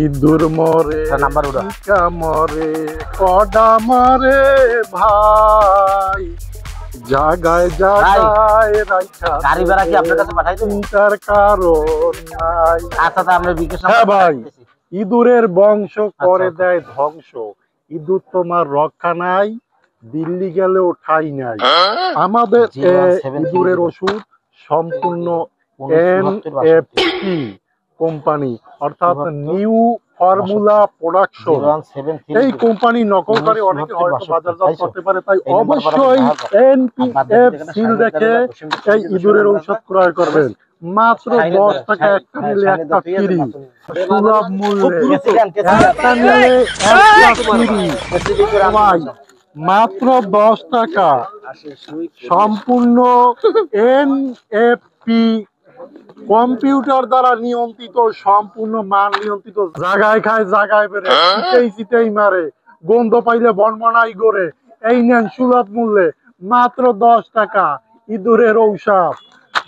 ইঁদুর মরে নাম্বার উড়া টিকা মরে কডা মরে ভাই জাগায় জাগায় রাইখা গাড়ি ভাড়া কি আপনার কাছে পাঠাই দেব তার কারণ নাই। আচ্ছা তা আমরা বিকেশ হ্যাঁ ভাই, ইঁদুরের বংশ করে দেয় ধ্বংস। ইঁদুর তোমার রক্ষা নাই, দিল্লি গেলেও ঠাই নাই। আমাদের ইঁদুরের ওষুধ সম্পূর্ণ NFP কোম্পানি অর্থাৎ নিউ ফর্মুলা প্রোডাকশন। এই কোম্পানি নকলকারী অনেকে হয়তো বাজারজাত করতে পারে, তাই অবশ্যই NPF সিল দেখে এই ইঁদুরের ঔষধ ক্রয় করবেন। মাত্র 10 টাকা একটা নিলে একটা ফ্রি, সুলভ মূল্যে একটা নিলে একটা ফ্রি। মাত্র 10 টাকা, সম্পূর্ণ NFP কম্পিউটার দ্বারা নিয়ন্ত্রিত, সম্পূর্ণ মান নিয়ন্ত্রিত। জায়গায় খায় জায়গায় বেড়ে, চিতেই চিতেই মারে, গন্ধ পাইলে বনবনাই করে। এই নেন সুলভ মূল্যে মাত্র 10 টাকা ইঁদুরের ঔষধ,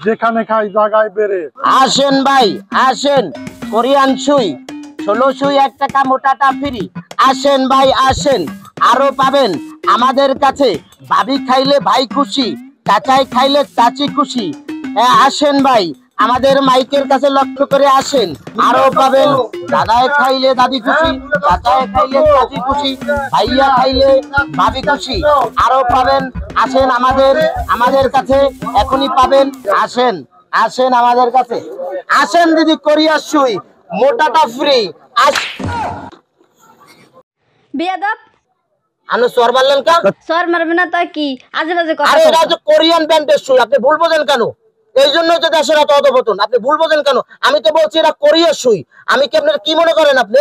যেখানে খাই জায়গায় বেড়ে। আসেন ভাই আসেন, কোরিয়ান সুই 16 সুই 1 টাকা মোটাটা ফ্রি। আসেন ভাই আসেন, আরো পাবেন আমাদের কাছে। ভাবি খাইলে ভাই খুশি, চাচাই খাইলে চাচি খুশি। আসেন ভাই আমাদের মাইকের কাছে লক্ষ্য করে আসেন, আরো পাবেন। দাদায় খাইলে দাদি খুশি, চাচায় খাইলে চাচি খুশি, ভাইয়া খাইলে ভাবি খুশি, আরো পাবেন। আসেন আমাদের কাছে, এখনই পাবেন। আসেন আসেন আমাদের কাছে, আসেন দিদি, কোরিয়ার সুই মোটাটা ফ্রি। বেয়াদব আপনি সর মারলেন কেন? সর মারবে না তো কি আজে বাজে কথা? আরে এটা তো কোরিয়ান ব্র্যান্ডের সুই, আপনি ভুল বোঝেন কেন? এই জন্যই তো দেশের এত অধপতন, আপনি ভুল বোঝেন কেন? আমি তো বলছি এটা কোরিয়ার সুই। আমি কি আপনার কি মনে করেন আপনি?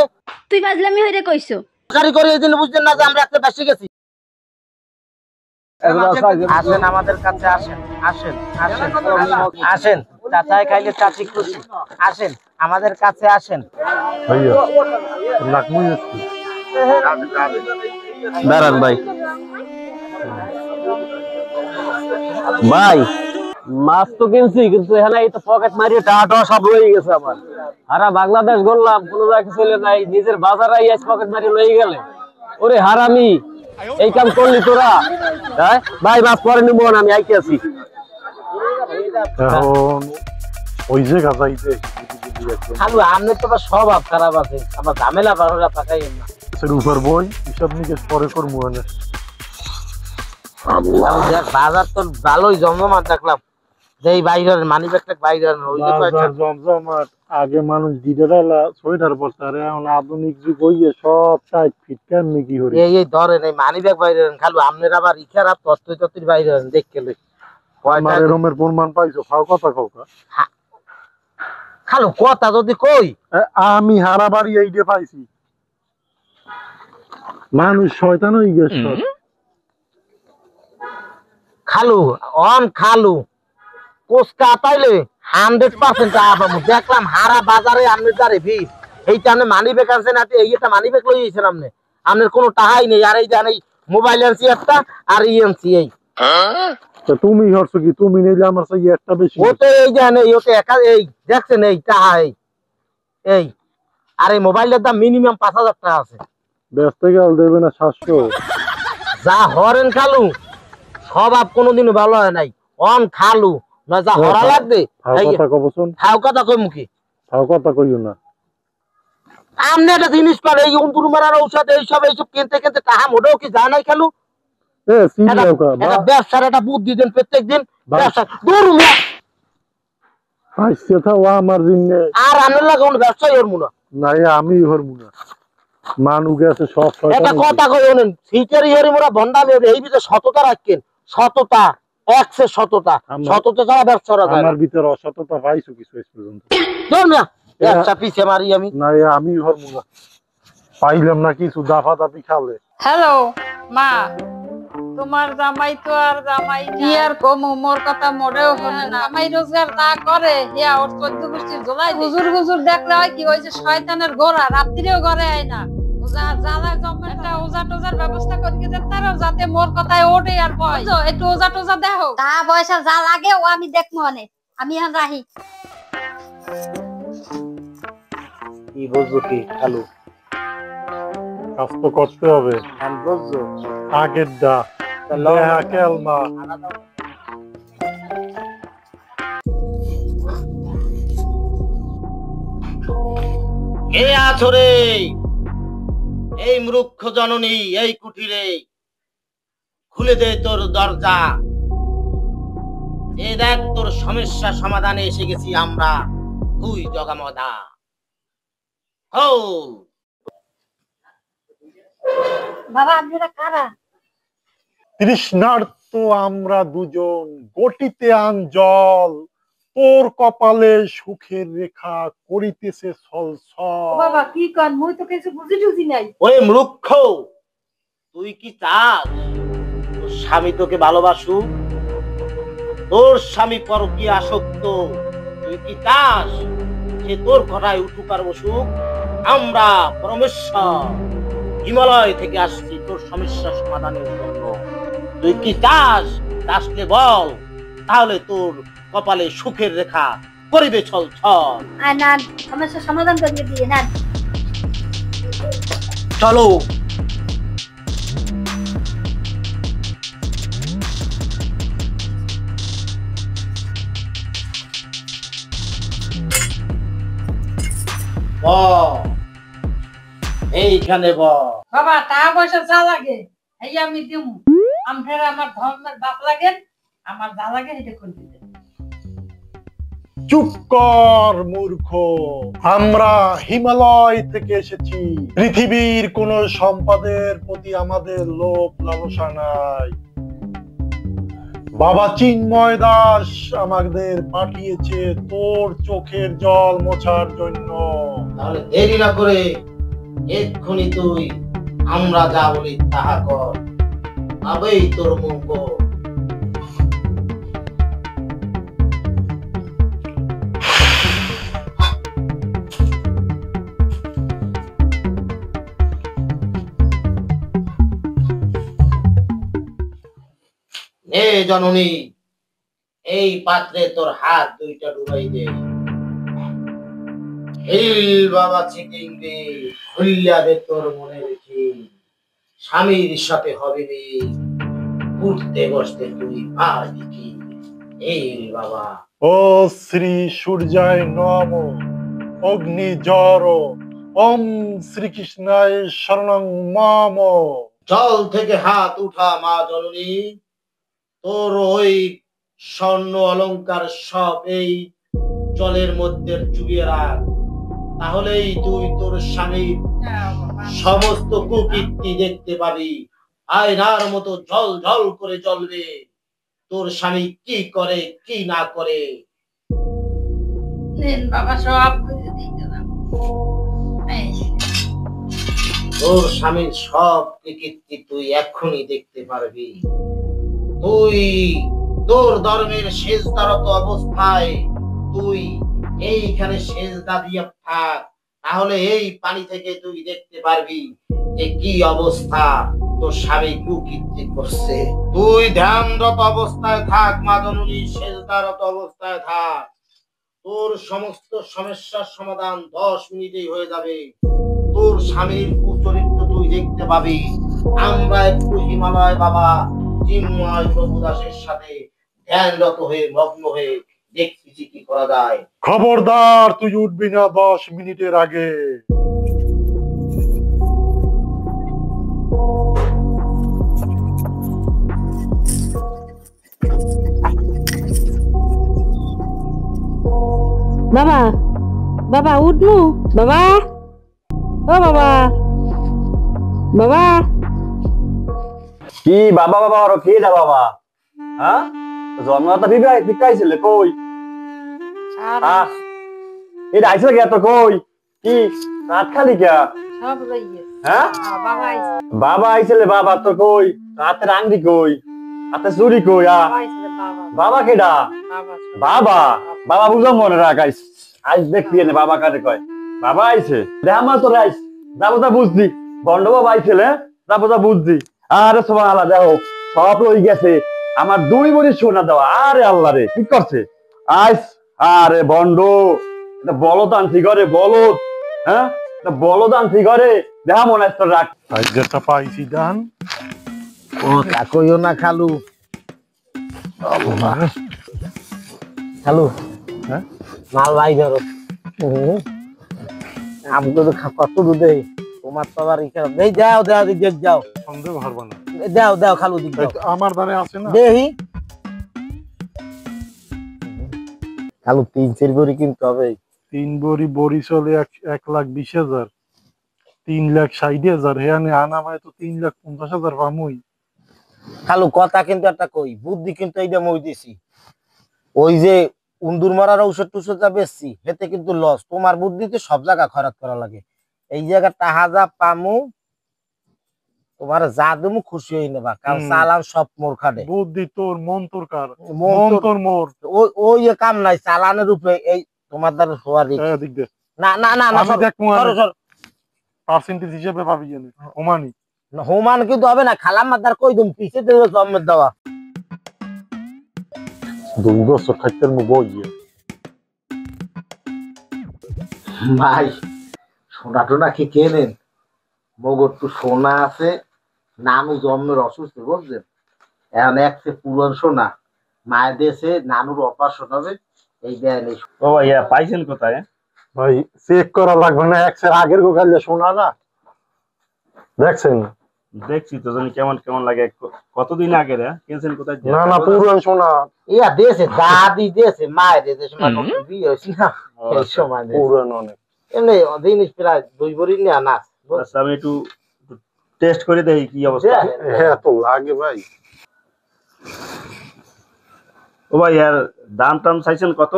তুই ফাজলামি হইরে কইছো। গাড়ি করে এই জন্য বুঝলেন না যে আমরা একটা বেশি গেছি। আসেন আমাদের কাছে, আসেন আসেন আসেন আসেন, চাচাই খাইলে চাচি খুশি। আসেন আমাদের কাছে আসেন। ভাইয়া লাকমুই আসছে, দাঁড়ান ভাই। ভাই মাছ তো কিনছি, কিন্তু এখানে এই তো পকেট মারিয়ে টাকা সব রয়ে গেছে আমার। হারা বাংলাদেশ গড়লাম, কোনো জায়গায় চলে নাই, নিজের বাজারে আজ পকেট মারিয়ে লয়ে গেলে। ওরে হারামি, এই কাম করলি তোরা? ভাই মাছ পরে নিব না, আমি আইতে আছি। এখন ওই যে গাজাইতে খালু আপনার তো স্বভাব খারাপ আছে, আমার ঝামেলা বাড়া পাকাই না। উপর বই হিসাব নিকেশ পরে করবো। বাজার তো ভালোই জমজমাট দেখলাম, যে বাইরের মানি ব্যাগটা বাইরের জমজমাট। আগে মানুষ দিদারালা সোয়েটার পরতে, আর এখন আধুনিক যুগ হইয়ে সব টাইট ফিট। কেমনি কি হরি এই ধরেন এই মানি ব্যাগ বাইরের খালু, আপনার আবার ইখারাপ তত্ত্বের বাইরের দেখতে আমার এরমের প্রমাণ পাইছো? খাও কথা খাও খালু, কথা যদি কই আমি হারা বাড়ি এই দিয়ে পাইছি। মানুষ শয়তান হয়ে গেছে খালু। খালু কোসকা পাইলে 100% আপামু। দেখলাম হারা বাজারে আপনার দ্বারে ভিড়, এইটা আপনি মানি ব্যাগ আনছেন, এইটা মানি ব্যাগ লই গেছেন আপনি। আপনার কোনো টাকাই নেই, আর এই জান এই মোবাইল আনছি একটা, আর আনছি এই। তুমি হরছো কি? তুমি নিলে আমার সেই একটা বেশি। ওতে এই জান এই ওতে একা এই দেখছেন এই টাকা এই আর এই মোবাইলের দাম মিনিমাম 5000 টাকা আছে। ব্যস্ত গেল দেবে না 700। যা হরেন খালু, স্বভাব কোনোদিনও ভালো হয় নাই। খালু না যা হরা লাগবে। ফাও কথা কই মুখি, ফাও কথা কইও না। আপনি একটা জিনিস পান, এই অন্তর মারার ঔষধ এইসব কিনতে কিনতে টাকা মোটেও কি যায় নাই খালু? ব্যবসার একটা বুদ্ধি দেন প্রত্যেক দিন। ব্যবসা দূর আমার জিনে আর আনার লাগে কোনো ব্যবসাই হরমু না। নাই আমি হরমু না। মানু গেছে সব। একটা কথা কই ওনেন, ফিচারি হরি মোরা ভন্ডামি এই ভিতরে সততা রাখেন। সততা একসে সততা, সততা ছাড়া ব্যবসা করা যায় না। আমার ভিতর অসততা পাইছো কিছু এই পর্যন্ত? দূর না, ব্যবসা পিছে মারি আমি। নাই আমি হরমু না। পাইলাম না কিছু দাফা দাফি খালে। হ্যালো মা, তোমার জামাই তো আর জামাই কি আর কমু, মোর কথা মোড়েও হলে না। জামাই রোজগার তা করে, ইয়া ওর 14 গোষ্ঠীর জোলাই হুজুর হুজুর দেখলে হয় কি, ওই যে শয়তানের গোড়া রাত্রিরেও ঘরে আয় না। ওজা টোজার ব্যবস্থা করে দেন তারা, যাতে মোর কথায় ওঠে আর কয় একটু ওজা টোজা দেখো। তা পয়সা যা লাগে ও আমি দেখবো অনেক, আমি এখন রাহি। কি বুঝছো কি খালু? কাজ তো করতে হবে। আমি বুঝছো আগের দা দেখা কেলমা। কে আছো রে? এই মূর্খ জননী, এই কুঠিরে খুলে দে তোর দরজা। এ দেখ তোর সমস্যা সমাধানে এসে গেছি আমরা, তুই জগামদা। হো বাবা আপনারা কারা? তৃষ্ণার্ত আমরা দুজন, গটিতে আন জল, তোর কপালে সুখের রেখা করিতেছে ছলছল। বাবা কি কর, মুই তো কিছু বুঝি নাই। ওরে মূর্খ, তুই কি চাস তোর স্বামী তোকে ভালোবাসুক? তোর স্বামী পরকীয়া আসক্ত। তুই কি চাস সে তোর ঘটায় উঠুক আর বসুক? আমরা পরমেশ্বর হিমালয় থেকে আসছি তোর সমস্যা সমাধানের জন্য। তুই কি চাস? আসলে বল, তাহলে তোর কপালে সুখের রেখা করিবে ছল ছল। আর না সমস্যার সমাধান করিয়ে দিয়ে না। চলো। এইখানে বাবা টাকা পয়সা যা লাগে এই আমি দিমু। আপনারা আমার ধর্মের বাপ লাগেন, আমার যা লাগে এটা করে দিবেন। চুপ কর মূর্খ, আমরা হিমালয় থেকে এসেছি। পৃথিবীর কোন সম্পদের প্রতি আমাদের লোভ লালসা নাই। বাবা চিন্ময় দাস আমাদের পাঠিয়েছে তোর চোখের জল মোছার জন্য। তাহলে দেরি না করে এক্ষুনি তুই আমরা যা বলি তাহা কর, তবেই তোর মঙ্গল। নে জননী, এই পাত্রে তোর হাত দুইটা ডুবাই দে। এই বাবা চিটিং দে, খুলিয়া দে তোর মনে রেখে। স্বামীর সাথে হবে রে, উঠতে বসতে তুই পারবি কি? এই বাবা। ও শ্রী সূর্যায় নম, অগ্নি জর, ওম শ্রীকৃষ্ণায় শরণং মম। জল থেকে হাত উঠা মা জননী, তোর ওই স্বর্ণ অলংকার সব এই জলের মধ্যে চুবিয়ে রাখ। তাহলেই তুই তোর স্বামীর সমস্ত কুকীর্তি দেখতে পাবি। আয়নার মতো জল জল করে জ্বলবে তোর স্বামী কি করে কি না করে। নেন বাবা সব বুঝে দিয়ে গেলাম। তোর স্বামীর সব কুকীর্তি তুই এক্ষুনি দেখতে পারবি। তুই তোর ধর্মের শেষদারত অবস্থায় তুই এইখানে সেজদা দিয়ে থাক, তাহলে এই পানি থেকে তুই দেখতে পারবি যে কি অবস্থা তোর স্বামী কুকীর্তি করছে। তুই ধ্যানরত অবস্থায় থাক মা জননী, সেজদারত অবস্থায় থাক। তোর সমস্ত সমস্যার সমাধান 10 মিনিটেই হয়ে যাবে। তোর স্বামীর কুচরিত্র তুই দেখতে পাবি। আমরা একটু হিমালয় বাবা চিন্ময় প্রভু দাসের সাথে ধ্যানরত হয়ে মগ্ন হয়ে দেখছি কি করা যায়। খবরদার তুই উঠবি না 10 মিনিটের আগে। বাবা বাবা উঠনু বাবা, ও বাবা বাবা। কি বাবা বাবা আর কে দা বাবা? হ্যাঁ, জন্মটা বিকাইছিল কই? হ্যাঁ, এটা আইছিল কে তো কই? কি রাত খালি কে? সব রইয়ে হ্যাঁ বাবা আইছে। বাবা আইছিল, বাবা তো কই? রাতে রাঙ্গি কই? রাতে চুরি কই? বাবা কেডা? বাবা বাবা বুঝো মনে রাখ। আজ দেখবি না বাবা কারে কয়। বাবা আইছে দেখ আমার তো রাইস যাবো তা বুঝছি। বন্ড বাবা আইছিল, যাবো তা বুঝছি। আরে সবাই আল্লাহ দেখো সব রয়ে গেছে আমার 2 বড়ি সোনা দেওয়া। আরে আল্লাহ রে কি করছে আইস? আরে বন্ড বলত আনছি ঘরে বলত। হ্যাঁ বলদান ঠিক করে দেখা মনে হয় তোর রাখ ভাই যেটা পাইছি দান ও তা কইও না খালু। খালু হ্যাঁ মাল ভাই ধরো আমাকে তো কত দুধে তোমার তো আবার এই যাও দাও দিক যাও সন্দেহ হারবা না দাও দাও খালু দিক দাও আমার দানে আছে না দেহি খালু 3-4 করে কিনতে হবে 3 বড়ি বড়ি চলে 1,20,000 3,60,000 হ্যাঁ আনা ভাই তো 3,50,000 পামুই খালু কথা কিন্তু একটা কই বুদ্ধি কিন্তু এইটা মই দিছি ওই যে উন্দুর মারার ঔষধ টুষধ যা বেশি হেতে কিন্তু লস তোমার বুদ্ধিতে সব জায়গা খরচ করা লাগে এই জায়গা তাহাজা পামু তোমার যা দেবো খুশি হয়ে নেবা কারণ চালান সব মোর খাটে বুদ্ধি তোর মন তোর কার মন মন তোর- তোর মোর ওই ওই কাম নাই চালানের উপরে এই তোমার দ্বারা হওয়ার হ্যাঁ দিক দে না না না না আমি দেখবো সরো, সরো। পার্সেন্টেজ হিসেবে পাবি জানি ওমানি না, হুমান কিন্তু হবে না খালাম মাদার কই দিম পিছে দেবে জন্মের দেওয়া 2 বছর খাইতে মু বইয়ে ভাই সোনা টোনা কি কেনেন মগর তো সোনা আছে নানু জন্মের অসুস্থ বুঝলেন এখন একসে পুরন সোনা মায়ের দেশে নানুর অপারেশন হবে এই দেন এই ও ভাইয়া পাইছেন কোথায় ভাই চেক করা লাগবে না এক্সের আগের গো খাইলে শোনা না দেখছেন দেখছি তো জানি কেমন কেমন লাগে কতদিন আগে রে কিনছেন কোথায় না না পুরান সোনা ইয়া দেশে দাদি দেশে মায়ের দেশে মানে বিয়ে হয়েছে না এই সময় দেশে। পুরান অনেক এমনি জিনিস প্রায় 2 ভরি নিয়ে না আচ্ছা আমি একটু টেস্ট করে দেখি কি অবস্থা হ্যাঁ তো লাগে ভাই ও ভাই আর দাম টাম চাইছেন কত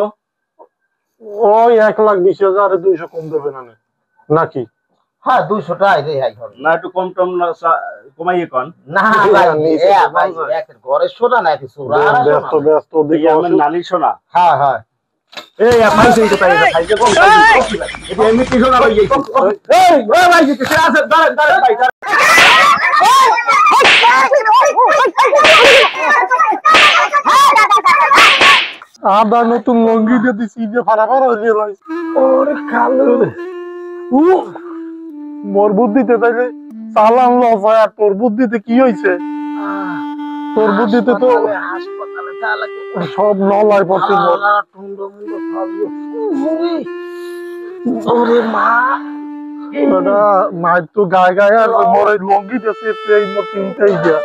ওই 1,20,000 200 কম দেবে না নাকি হ্যাঁ 200 টাকা দেই হাই ঘর না একটু কম টম না কমাইয়ে কন না ভাই ভাই এক ঘরে সোনা না কি সোনা ব্যস্ত ব্যস্ত দেখি আমার নানির শোনা হ্যাঁ হ্যাঁ এই পাইছেন কোথায় এটা খাইতে কম এটা এমনি কি শোনা ভাই এই ওই ভাই কি সে আছে দাঁড়ান দাঁড়ান ভাই আদা নতুন লঙ্গি দিয়ে দিছি যে ফাড়া ফাড়া হয়ে গেল ওরে কালো ও মোর বুদ্ধিতে তাইলে চালান লস হয় আর তোর বুদ্ধিতে কি হইছে তোর বুদ্ধিতে তো হাসপাতালে যা লাগে সব নলাই পড়ছে মোর। টুন্ড মুন্ড সব ওরে মা ওটা মায়ের তো গায়ে গায়ে আর মোর এই লঙ্গি দিয়েছে এই মোর চিন্তাই দিয়া